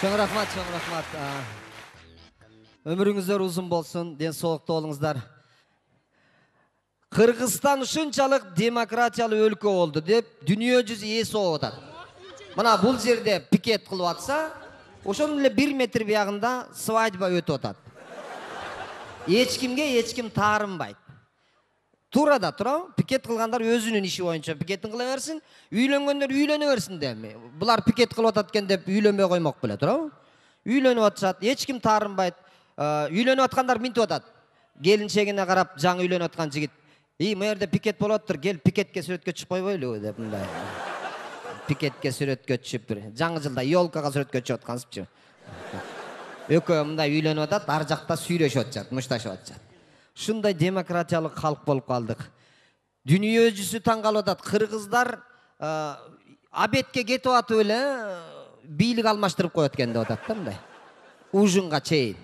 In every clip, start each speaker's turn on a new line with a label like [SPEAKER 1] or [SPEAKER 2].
[SPEAKER 1] Чоң рахмат. Ömürüңүздөр uzun болсун, ден соолукта болуңуздар. Кыргызстан ушунчалык демократиялуу өлкө болду деп дүйнө жүзү ээ соолуп атат. Мына бул жерде пикет кылып атса, ошонун эле 1 метр биягында свадьба өтүп атат. Эч ким таарынбайт. Тура да тура, пикет кылгандар өзүнүн иши боюнча пикетин кыла берсин, үйлөнгөндөр үйлөнө берсин деми. Булар пикет кылып атат экен деп үйлөнбөй коймок беле, тура? Үйлөнүп атышат, эч ким таарынбайт. Үйлөнүп аткандар минтип атат. Келинчегине карап, жаңы үйлөнүп аткан жигит: "Мэрде пикет болуп атыр, кел пикетке сүрөткө чыгып койбойлу" деп мындай. Пикетке сүрөткө чыгып, жаңы жылда ёлкага сүрөткө чыгып аткансызчы. Экөө мындай үйлөнүп атат, ар жакта сүйрөшүп атышат, мушташып атышат. Шундай демократиялык халк болуп калдык. Дүйнө жүзү таң калып атат. Кыргыздар абетке кетип атып эле бийлик алмаштырып коет экен деп атат да мындай. Ужунга чейин.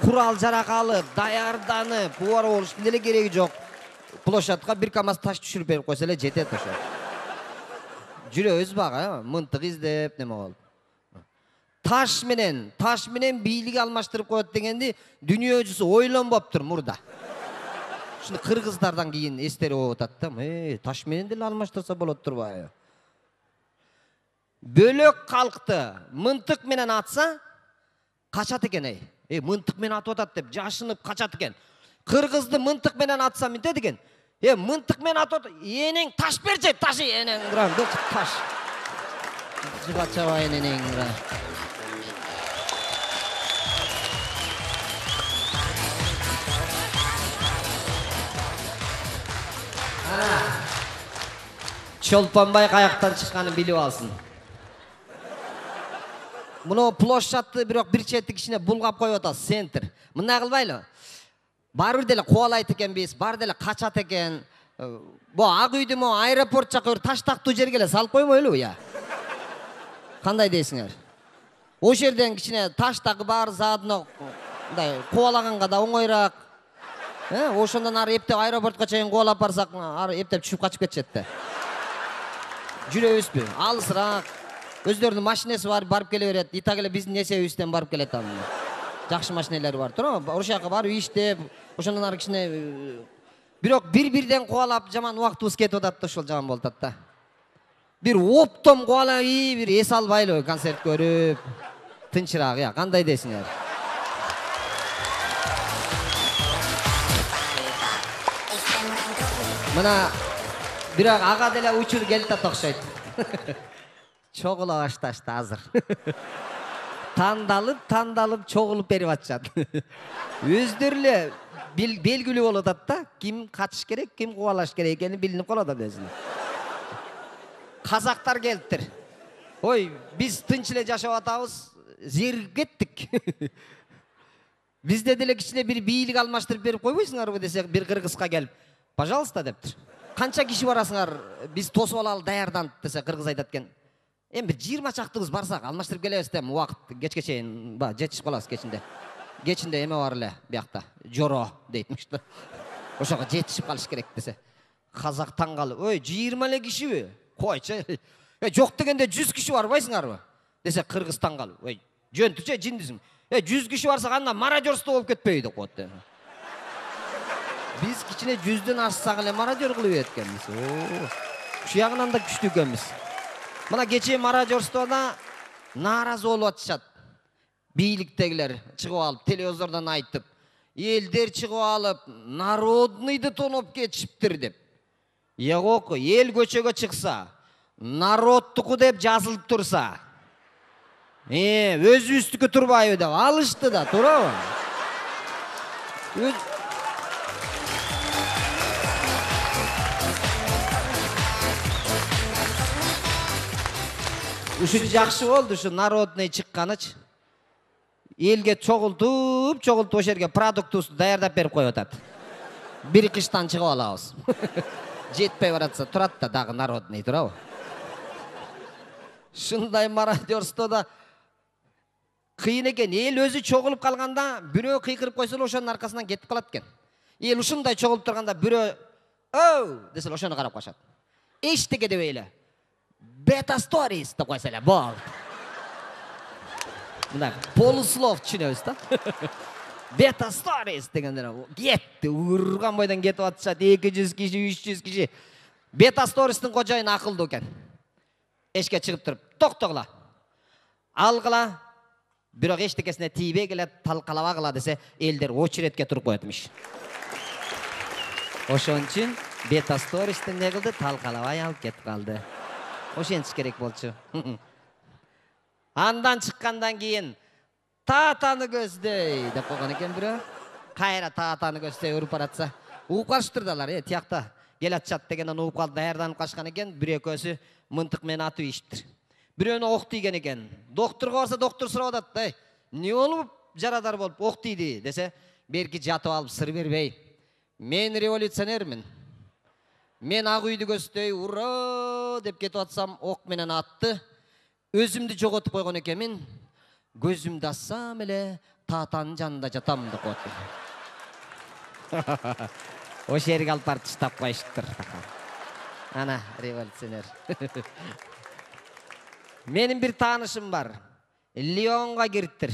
[SPEAKER 1] Курал жарак алып, даярданып, буара болуштун деле кереги жок. Площадка бир камаз таш түшүрүп берип койсо эле жетет ошо. Жүрөбүз бага, мынтык издеп неме болуп. Таш менен бийлик алмаштырып коет дегенди дүйнө жүзү ойлонбоптур мурда. Шуну кыргыздардан кийин эстери болуп атат да. Таш менен деле алмаштырса болот турбайбы? Бөлөк калкты мынтык менен атса качат экен. Мынтык менен атып атат деп жашынып качат экен. Кыргызды мынтык менен атса мынтет экен. Мынтык менен атып атат. Энең таш берчи, ташы энең урам, таш. Жыгачабай энең урам. Чолпонбай каяктан чыкканын билип алсын. Муну площадты бирок бир четти кичине булгап коюп атат, центр. Мындай кылбайлы. Баары деле кубалайт экенбиз, баары деле качат экен. Бу ак үйдү аэропорт жака таштактуу жерге эле салып коймойлу я. Кандай дейсиңер? О жерден кичине таштагы баары заодно мындай кубалаганга да оңойраак. Ошондон ары эптеп аэропортко чейин кубалап барсак, ары эптеп түшүп качып кетишет да. Жүрөбүзбү? Алысыраак. Өздөрүнүн машинеси бар, барып келе берет. Итак эле биздин эсебибизден барып келет аны. Жакшы машинелер бар, туурабы? Ошол жака барып иштеп, ошондон ары кичине бирок бир-бирден кубалап жаман убактыбыз кетип атат да, ошол жаман болуп атат да. Бир оптом кубалап, бир эс албайлы концерт көрүп, тынчыраак, я, кандай дейсиңер? Мына бирок ага деле учур келип окшойт. Чогула башташты азыр. Тандалып чогулуп берип атышат. Өздөрү эле белгилүү болуп атат да, ким катыш керек, ким кубалаш керек экени билинип калат өзүнө. Казактар келиптир. Ой, биз тынч эле жашап атабыз, зеригип кеттик. Бизде деле кичине бир бийлик алмаштырып берип койбойсуңарбы десек, бир кыргызга келип, пожалуйста дептир. Канча киши барасыңар, биз тосуп алалы даярданып десе, кыргыз айтат экен. Бир 20 чактыбыз барсак, алмаштырып келебиз деп, убакыт кечке чейин жетишип калабыз кечинде. Кечинде эме бар эле, биякта, жоро дейтмиш да. Ошого жетишип калыш керек десе. Казак таң калып, ой, 20 эле кишиби? Койчу. Жок дегенде 100 киши барбайсыңарбы? Десе, кыргыз таң калып, ой, жөнтүчө жиндисиң. 100 киши барсак, анда мародерство болуп кетпейби деп коет. Биз кичине 100дөн ашсак эле мародер кылып эткенбиз. Ушул ягынан да күчтүү экенбиз. Мына кечээ мародерствода нааразы болуп атышат. Бийликтегилер чыгып алып, телевизордон айтып, элдер чыгып алып, народныйды тоноп кетишиптир деп. Эгоку, эл көчөгө чыкса, народтуку деп жазылып турса, өзүбүздүкү турбайбы деп алышты да, туурабы? Ушу жакшы болду, ушу народный чыкканыч. Элге чогултуп ошол жерге продуктубузду даярдап берип коюп атат. Бир кыштан чыгып алабыз. Жетпей баратса турат да дагы народный, турабы? Шундай мародерствода кыйын экен. Эл өзү чогулуп калганда, бирөө кыйкырып койсо эле ошонун аркасынан кетип калат экен. Эл ушундай чогулуп турганда бирөө "Оу" десе ошону карап калышат. Эчтеке дебей эле. Beta Stories деп койсо эле, бол. мына полуслов түшүнөбүз да. Beta stories дегендер кетти, урган бойдан кетип атышат 200 киши, 300 киши. Beta stories'тин кожайыны акылдуу экен. Эшке чыгып туруп, токтогула. Алгыла, бирок эчтекесине тийбегиле, талкалабагыла десе, элдер очередке туруп коетмиш. Ошон үчүн Beta stories'тин не кылды, талкалабай алып кетип калды. Ошентиш керек болчу. Андан чыккандан кийин таатаны көздөй деп койгон экен бирөө. Кайра таатаны көздөй уруп баратса, угуп калыштырдылар, тиякта келатчат дегенден угуп калып даярданып калышкан экен, бир экөөсү мынтык менен атып ийиштир. Бирөөнү ок тийген экен. Доктурга барса, доктур сурап атат, "Эмне болуп, жарадар болуп ок тийди?" десе, берки жатып алып сыр бербей, "Мен революционермин. Мен ак үйдү көздөй ура деп кетип атсам, ок менен атты. Өзүмдү жоготуп койгон экенмин. Көзүмдү ачсам эле таатанын жанында жатам" деп коет. Ошол жерге алып барып таштап коюштур. Ана революционер. Менин бир таанышым бар. Лионга кириптир.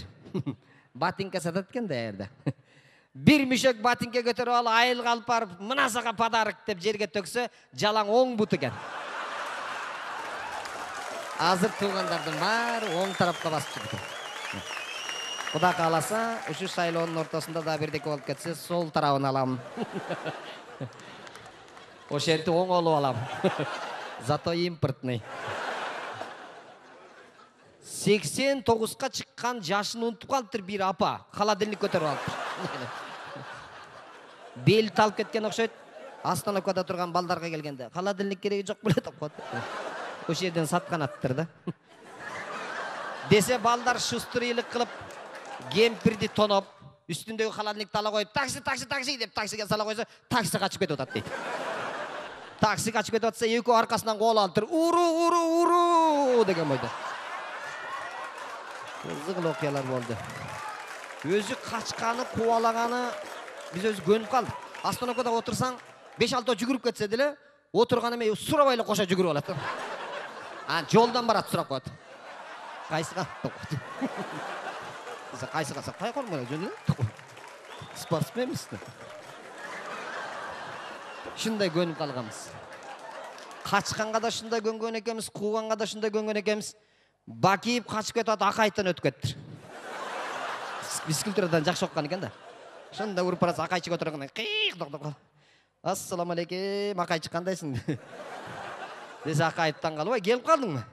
[SPEAKER 1] Батинка сатат экен да жерде. Бир мүшөк батинке көтөрүп алып, айылга алып барып, "Мына сага подарок" деп жерге төксө, жалаң оң бут экен. Азыр туугандардын баары оң тарапка басып чыгып. Кудай кааласа, ушу шайлоонун ортосунда да бирдеке болуп кетсе, сол тарабын алам. Ошол жерди оң алып алам. Зато импортный. 89га чыккан жашын унутуп калыптыр бир апа. Холодильник көтөрүп алыптыр. Бел талып кеткен окшойт. Остановкада турган балдарга келгенде, "Холодильник кереги жок беле" деп коет. Ошол жерден саткан аттыр да. Десе балдар шустурийлик кылып, кемпирди тоноп, үстүндөгү холодильникти ала коюп, "Такси, такси, такси" деп таксиге сала койсо, такси качып кетип атат дейт. Такси качып кетип атса, экөө аркасынан кол алып туруп, "Уру, уру, уру" деген бойдо. Кызык окуялар болду. Өзү качканы, кубалаганы биз өзү көнүп калдык. Остановкада отурсаң, 5-6 жүгүрүп кетсе деле, отурган эме сурабай эле кошо жүгүрүп алат. Жолдон барат сурап коет. "Кайсыга?" деп коет. Биз кайсыга сап, "Кай кормой жөн эле?" Спортсменбиз. Шундай көнүп калганбыз. Качканга да шундай көнгөн экенбиз, кууганга да шундай көнгөн экенбиз. Бакиев качып кетип атат, Акайчтан өтүп кеттир. Физкультурадан жакшы окуган экен да. Шундай уруп баратса, Акайчы көтөргөндөн кыйк токтоп калып. "Ассаламу алейкум, Акайчы кандайсың?" Десе, Акаевтан калып, "Ой, келип калдыңбы?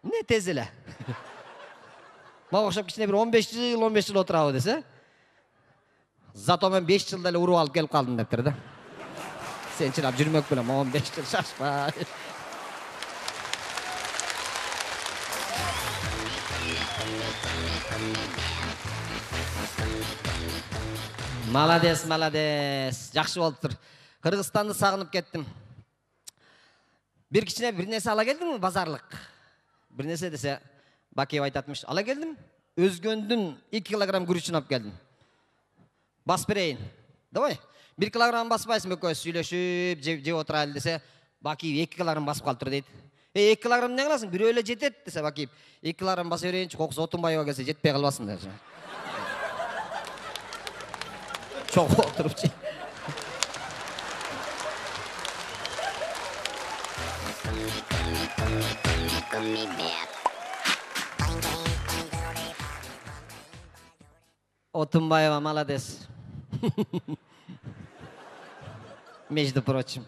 [SPEAKER 1] Эмне тез эле?" Мага окшоп кичине бир 15 жыл отурабы десе. "Зато мен 5 жылда эле уруп алып келип калдым" дептир да. Сен чыдап жүрмөк белем, 15 жыл шашпа. Молодец, молодец. Жакшы болуптур. Кыргызстанды сагынып кеттим. Бир кичине бир нерсе ала келдиңби, базарлык? Бир нерсе десе, Бакиев айтатмыш, "Ала келдим. Өзгөндүн 2 килограмм күрүчүн алып келдим. Бас берейин." Давай. 1 килограмм баспайсың, экөөбүз сүйлөшүп, жеп отурайлы десе, Бакиев 2 килограмм басып калыптыр дейт. 2 килограмм не кыласың? Бирөө эле жетет десе, Бакиев 2 килограмм баса берейинчи, кокусу Отунбаева келсе жетпей калбасын десе. Çok oturup şey. Отунбаева молодец. Между прочим.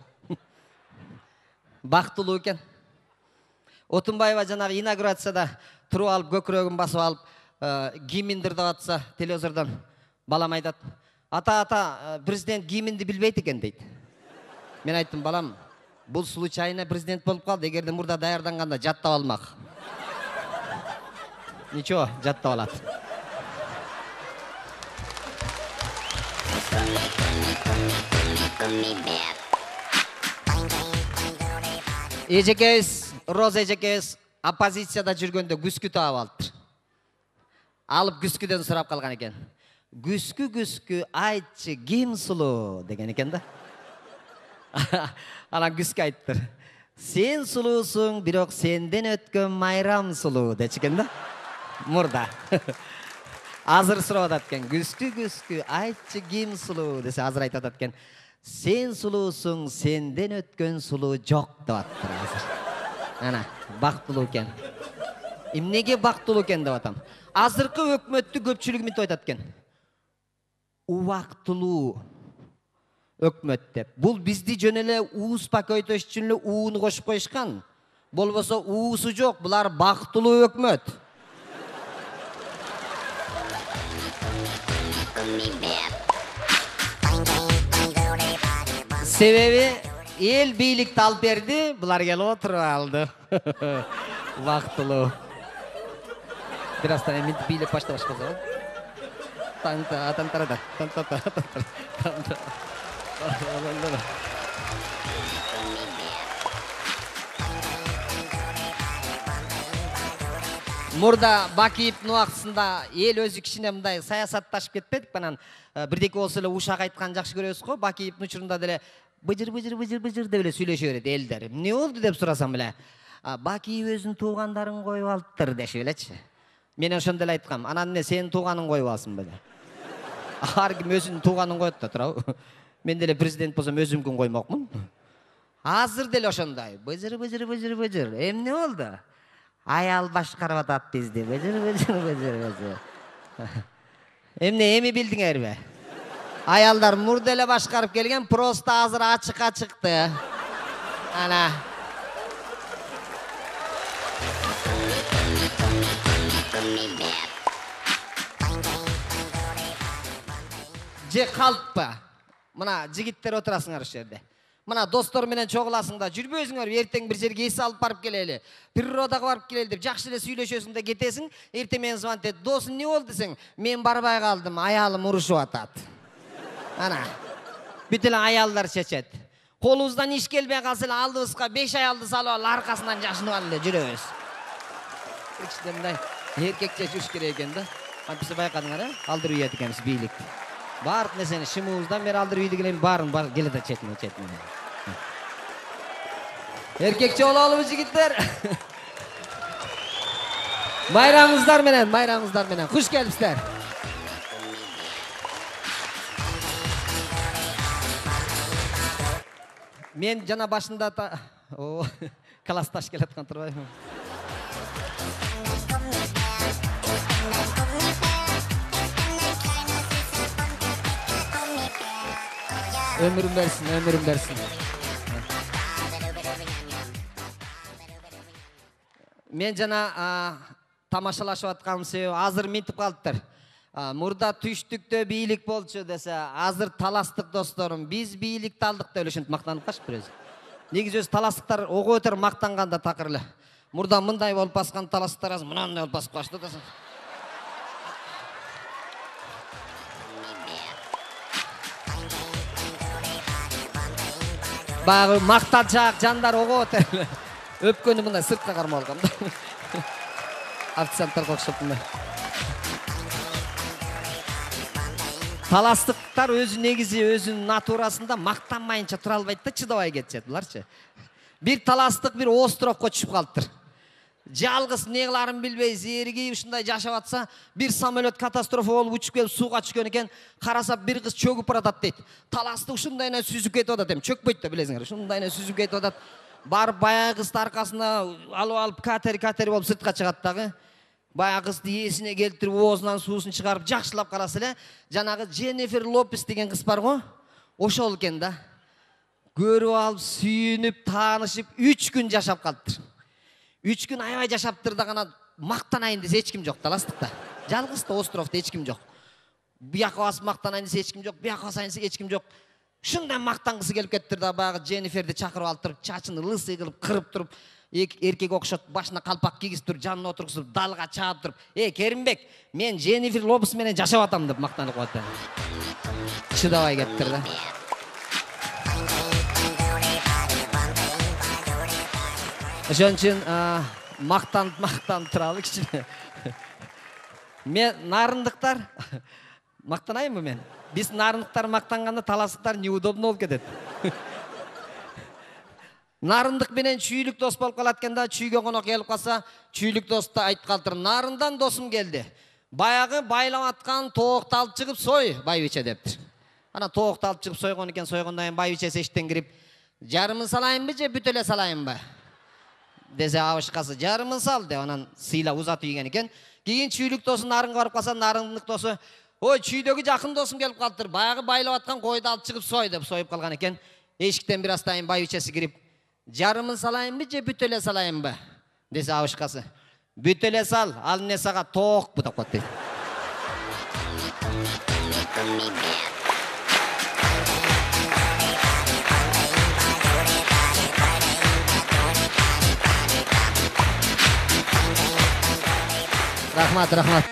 [SPEAKER 1] Бактылуу экен. Отунбаева жанагы инаугурацияда туруп алып, көкүрөгүн басып алып, гимндир деп атса, телевизордон балам айтат. "Ата, президент гимнди билбейт экен" дейт. Мен айттым, "Балам, бул случайно президент болуп калды, эгерде мурда даярданганда жаттап алмак." Ничего, жаттап алат. Эжекебиз, Роза эжекебиз оппозицияда жүргөндө күскү таап алыптыр. Алып күскүдөн сурап калган экен. "Күскү, күскү, айтчы, ким сулуу?" деген экен да. Анан күскү айттыр. "Сен сулуусуң, бирок сенден өткөн майрам сулуу" дечи экен да. Мурда. Азыр сурап атат экен. Күскү, айтчы ким сулуу десе азыр айтып атат экен. Сен сулуусуң, сенден өткөн сулуу жок деп атыптыр азыр. Ана, бактылуу экен. Эмнеге бактылуу экен деп атам. Азыркы өкмөттү көпчүлүгү мынтип айтат экен. Убактылуу өкмөт деп. Бул бизди жөн эле ууспа көйтөш үчүн эле ууну кошуп коюшкан. Болбосо уусу жок, булар бактылуу өкмөт. Себеби эл бийликти алып берди, булар келип отуруп алды. Бактылуу. Birazdan emin biyle başta başka zaman. Tantara. Мурда Бакиевдин убактысында эл өзү кичине мындай саясатташып кетпедик банан бирдеке болсо эле ушак айткан жакшы көрөбүз го. Бакиевдин учурунда деле быжыр деп эле сүйлөшө берет элдер. Эмне болду деп сурасам эле Бакиев өзүнүн туугандарын коюп алыптыр дешип элечи. Мен ошондо эле айткам, анан эмне сенин тууганың коюп алсын беле? Ар ким өзүнүн тууганын коет да турабы. Мен деле президент болсом өзүмкүн коймокмун. Азыр деле ошондой. Быжыр. Эмне болду? Аял башкарып атат бизди. Быжыр. Эмне эми билдиңерби? Аялдар мурда эле башкарып келген, просто азыр ачыкка чыкты. Ана. Же калппы? Мына жигиттер отурасыңар ошол жерде. Мына достор менен чогуласыңдар, жүрбөйсүңөр, эртең бир жерге эс алып барып келели, природага барып келели деп жакшы эле сүйлөшөсүң да кетесиң. Эртең менен звонить этет. Досум эмне болду десең, мен барбай калдым, аялым урушуп атат. Ана. Бүт эле аялдар чечет. Колубуздан иш келбей калса эле алдыбызга 5 аялды салып алып аркасынан жашынып алып эле жүрөбүз. Мындай эркекче жүрүш керек экен да. Биз байкадыңар, алдыр үйөт экенбиз бийликти. Бардык нерсени шымыбыздан бери алдыр үйдү келем, баарын келет четине. Эркекче бололубу жигиттер? Майрамыңыздар менен. Хуш келипсиздер. Мен жана башында классташ келаткан турбайбы? Ömrüm versin. Men jana тамашалашып атканым себеби азыр мынтип калыптыр. Мурда түштүктө бийлик болчу десе, азыр таластык досторум, биз бийликти алдык деп ушинтип мактанып калышып беребиз. Негизи өз таластыктар ого өтөр мактанганда такыр эле. Мурда мындай болуп баскан таластыктар азыр мындай болуп басып калышты да. Bagı maqtançaq жандар ого өтөр эле. Өпкөнү мындай сыртка кармап алгам да. Официанттар окшоп мындай. Таластыктар өзү негизи өзүнүн натурасында мактанмайынча тура албайт да, чыдабай кетишет буларчы. Бир таластык бир островко түшүп калыптыр. Жалгыз не кыларын билбей, зерги ушундай жашап атса, бир самолет катастрофа болуп учуп келип сууга түшкөн экен, караса бир кыз чөгүп баратат дейт. Таласты ушундай эле сүзүп кетип атат, эми чөкпөйт да билесиңер, ушундай эле сүзүп кетип атат. Барып баягы кызды аркасына алып катери болуп сыртка чыгат дагы. Баягы кызды эсине келтирип, оозунан суусун чыгарып, жакшылап караса эле, жанагы Дженнифер Лопес деген кыз бар го, ошол экен да. Көрүп алып, сүйүнүп, таанышып, 3 күн жашап калыптыр. 3 күн аябай жашаптыр да гана мактанайын десе эч ким жок таластыкта. Жалгыз да островдо эч ким жок. Бияка басып мактанайын десе эч ким жок, бияка басайын десе эч ким жок. Ушундай мактангысы келип кеттир да баягы Дженниферди чакырып алып туруп, чачын лысый кылып, кырып туруп, эркек окшот, башына калпак кийгизип туруп, жанына отургузуп, далга чаап туруп, Керимбек, мен Дженнифер Лопес менен жашап атам деп мактанып коет. Чыдабай кеттир да. Ошон үчүн мактанып туралы кичине. Мен нарындыктар мактанайынбы мен? Биз нарындыктар мактанганда таластыктар неудобно болуп кетет. Нарындык менен чүйлүк дос болуп калат экен да, чүйгө конок келип калса, чүйлүк досту айтып калтыр. Нарындан досум келди. Баягы байлап аткан тоокты алып чыгып сой, байбиче дептир. Ана тоокты алып чыгып сойгон экен, сойгондон кийин байбичеси эшиктен кирип, жарымын салайынбы же бүт эле салайынбы? Десе абышкасы жарымын сал деп анан сыйлап узатып ийген экен. Кийин чүйлүк досу нарынга барып калса, нарындык досу, ой, чүйдөгү жакын досум келип калыптыр. Баягы байлап аткан койду алып чыгып сой деп союп калган экен. Эшиктен бир аздан кийин байбичеси кирип, жарымын салайынбы же бүт эле салайынбы? Десе абышкасы, бүт эле сал, ал эмне сага тоокпу деп коет дейт. Рахмат, рахмат.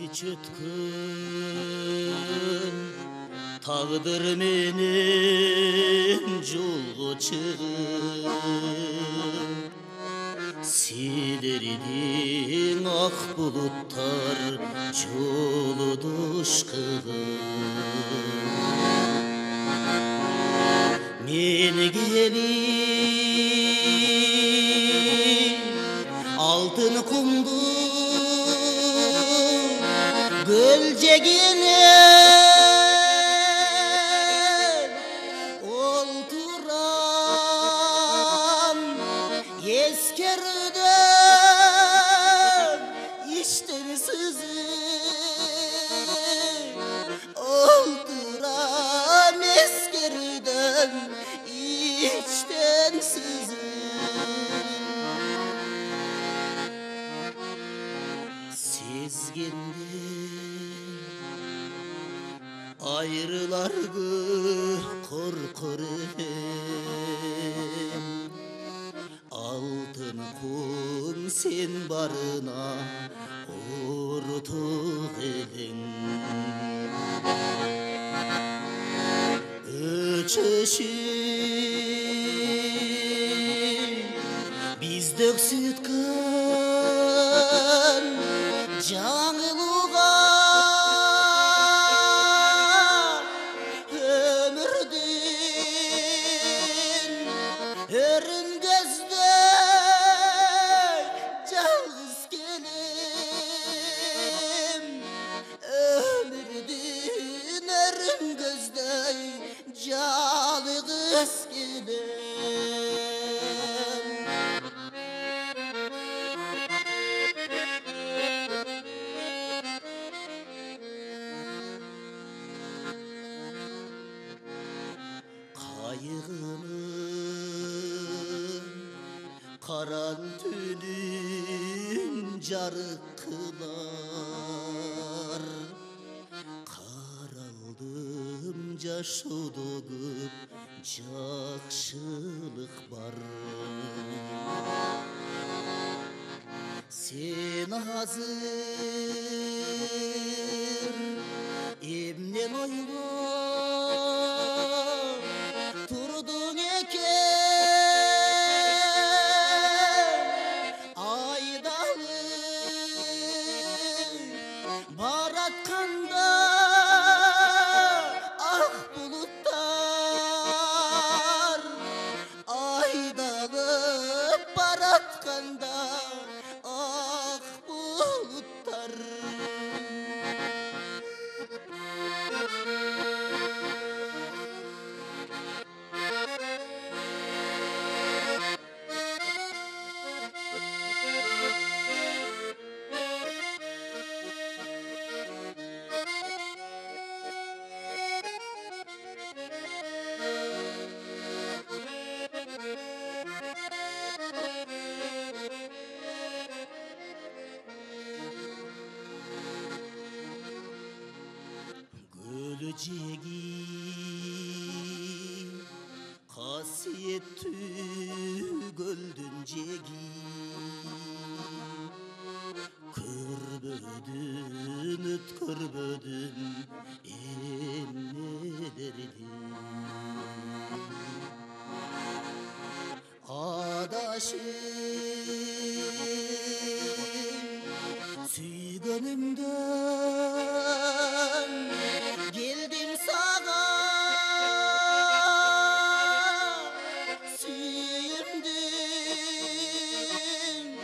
[SPEAKER 2] Çötkün tağdır menen jolgo çıgıp Silerdiğin ak bulutlar jolu duşkıgıp Men gelip altın kumdu Gölcegine olduram Eskerden içten sızıp Olduram eskerden içten sızıp Sezgende ayrılargı korkurum Altın kum sen barına ortuk elin Öçüşüm biz döksütkan Canılığa ömürdün Örün gözde Calgız gelim Ömürdün örün gözde Calgız gelim Kayığının karan tünün jarık kılar Karaldım jaş odogup jakşılık bar Sen hazır emnen oylop turdun eken aydalı baratkanda ah bulutlar aydalı baratkanda ah bulutlar Gölcegi Hasiyetli göldün cegi Kırbödün ötkürbödün ellerdi Adaşım süygönümden geldim sana süyündüm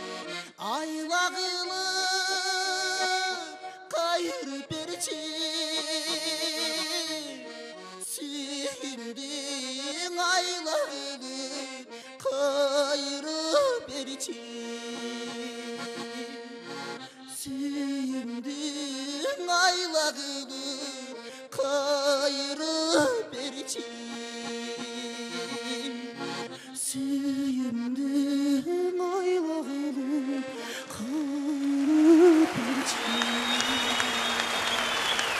[SPEAKER 2] aylağını kayır berçi süyündüm aylağını kayır berçi süyündüm aylağını